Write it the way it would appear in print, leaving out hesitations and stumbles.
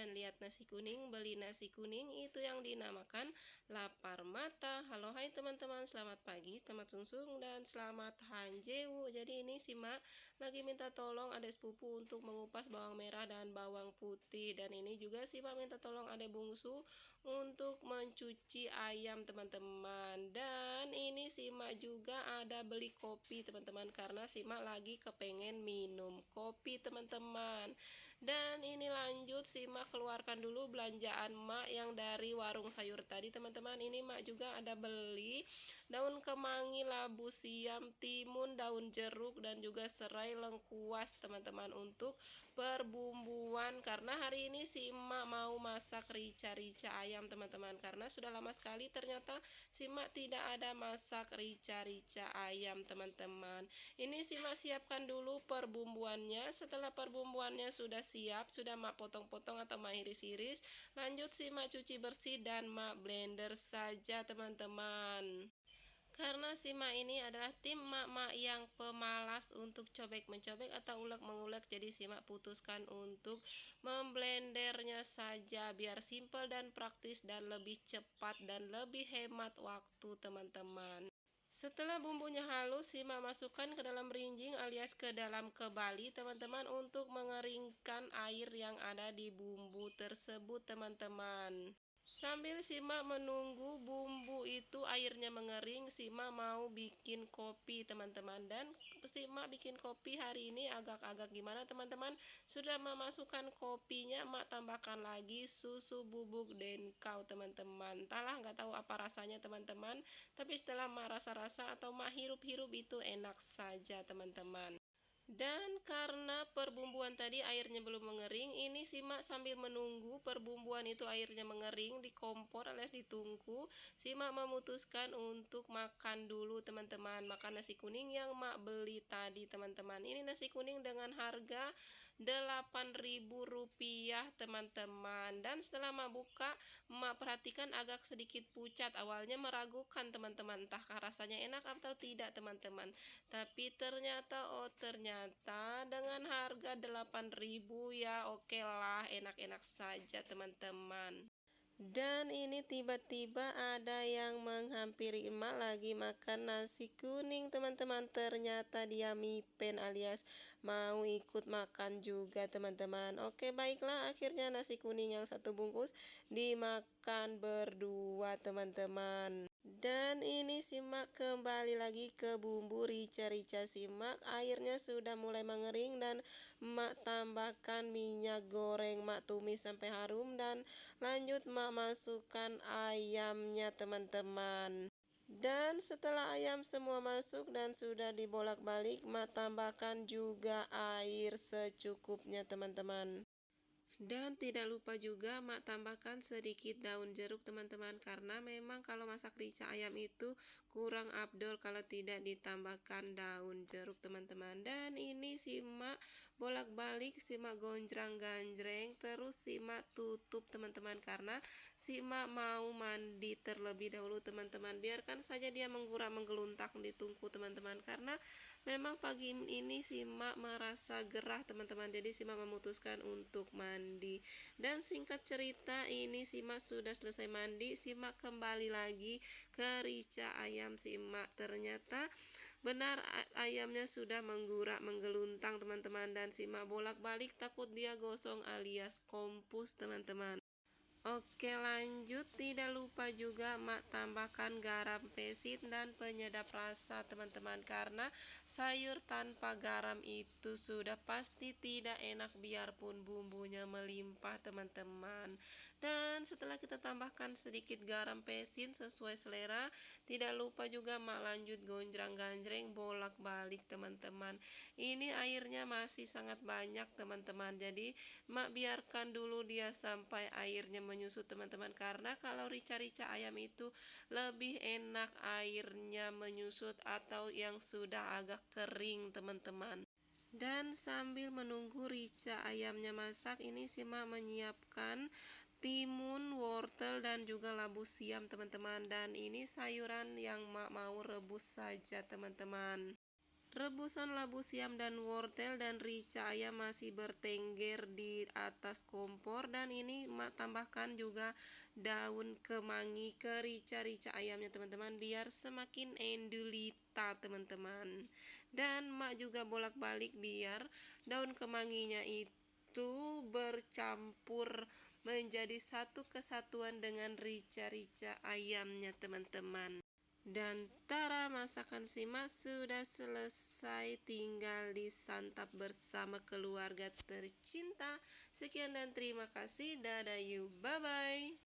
dan lihat nasi kuning, beli nasi kuning itu yang dinamakan lapar mata. Halo hai teman-teman, selamat pagi, selamat sungsung, dan selamat hanjewu. Jadi ini si Mak lagi minta tolong adek sepupu untuk mengupas bawang merah dan bawang putih. Dan ini juga si Mak minta tolong adek bungsu untuk mencuci ayam teman-teman. Dan ini si Mak juga ada beli kopi teman-teman, karena si Mak lagi kepengen minum kopi teman-teman. Dan ini lanjut si Mak keluarkan dulu belanjaan Mak yang dari warung sayur tadi teman-teman. Ini Mak juga ada beli daun kemangi, labu siam, timun, daun jeruk, dan juga serai lengkuas teman-teman untuk perbumbuan, karena hari ini si Mak mau masak rica-rica ayam teman-teman, karena sudah lama sekali ternyata si Mak tidak ada masak rica-rica ayam teman-teman. Ini si Mak siapkan dulu perbumbuannya. Setelah perbumbuannya sudah siap, sudah Mak potong-potong atau Mak iris-iris, lanjut si Mak cuci bersih dan Mak blender saja teman-teman. Karena si Mak ini adalah tim mak-mak yang pemalas untuk cobek-mencobek atau ulek-mengulek, jadi si Mak putuskan untuk memblendernya saja biar simpel dan praktis dan lebih cepat dan lebih hemat waktu teman-teman. Setelah bumbunya halus, si Mak masukkan ke dalam rinjing alias ke dalam kebali teman-teman untuk mengeringkan air yang ada di bumbu tersebut teman-teman. Sambil si Mak menunggu bumbu itu airnya mengering, si Mak mau bikin kopi teman-teman. Dan si Mak bikin kopi hari ini agak-agak gimana teman-teman. Sudah memasukkan kopinya, Mak tambahkan lagi susu bubuk denkau teman-teman. Entahlah, nggak tahu apa rasanya teman-teman, tapi setelah Mak rasa-rasa atau Mak hirup-hirup itu enak saja teman-teman. Dan karena perbumbuan tadi airnya belum mengering, ini si Mak sambil menunggu perbumbuan itu airnya mengering di kompor alias di tungku, si Mak memutuskan untuk makan dulu teman-teman. Makan nasi kuning yang Mak beli tadi teman-teman. Ini nasi kuning dengan harga Rp8.000 teman-teman. Dan setelah Mak buka, Mak perhatikan agak sedikit pucat. Awalnya meragukan teman-teman, entahkah rasanya enak atau tidak teman-teman. Tapi ternyata dengan harga 8.000 ya oke lah, enak-enak saja teman-teman. Dan ini tiba-tiba ada yang menghampiri emak lagi makan nasi kuning teman-teman. Ternyata dia mipen alias mau ikut makan juga teman-teman. Oke baiklah, akhirnya nasi kuning yang satu bungkus dimakan berdua teman-teman. Dan ini si Mak kembali lagi ke bumbu rica-rica si Mak. Airnya sudah mulai mengering dan Mak tambahkan minyak goreng, Mak tumis sampai harum, dan lanjut Mak masukkan ayamnya teman-teman. Dan setelah ayam semua masuk dan sudah dibolak-balik, Mak tambahkan juga air secukupnya teman-teman. Dan tidak lupa juga Mak tambahkan sedikit daun jeruk teman-teman, karena memang kalau masak rica ayam itu kurang afdol kalau tidak ditambahkan daun jeruk teman-teman. Dan ini si Mak bolak-balik, si Mak gonjrang-ganjreng, terus si Mak tutup teman-teman, karena si Mak mau mandi terlebih dahulu teman-teman. Biarkan saja dia menggurak menggeluntak di tungku teman-teman, karena memang pagi ini si Mak merasa gerah teman-teman, jadi si Mak memutuskan untuk mandi. Dan singkat cerita, ini si Mak sudah selesai mandi, si Mak kembali lagi ke rica ayam si Mak. Ternyata benar ayamnya sudah menggurak menggeluntang teman-teman, dan si Mak bolak-balik takut dia gosong alias kompus teman-teman. Oke lanjut, tidak lupa juga Mak tambahkan garam pesit dan penyedap rasa teman-teman, karena sayur tanpa garam itu sudah pasti tidak enak biarpun bumbunya melimpah teman-teman. Dan setelah kita tambahkan sedikit garam pesit sesuai selera, tidak lupa juga Mak lanjut gonjrang-ganjreng bolak-balik teman-teman. Ini airnya masih sangat banyak teman-teman, jadi Mak biarkan dulu dia sampai airnya menyusut teman-teman, karena kalau rica-rica ayam itu lebih enak airnya menyusut atau yang sudah agak kering teman-teman. Dan sambil menunggu rica ayamnya masak, ini si Mak menyiapkan timun, wortel, dan juga labu siam teman-teman. Dan ini sayuran yang Mak mau rebus saja teman-teman. Rebusan labu siam dan wortel dan rica ayam masih bertengger di atas kompor, dan ini mak tambahkan juga daun kemangi ke rica-rica ayamnya teman-teman, biar semakin endulita teman-teman. Dan mak juga bolak-balik biar daun kemanginya itu bercampur menjadi satu kesatuan dengan rica-rica ayamnya teman-teman. Dan tara, masakan simak sudah selesai, tinggal disantap bersama keluarga tercinta. Sekian dan terima kasih, dadah, bye bye.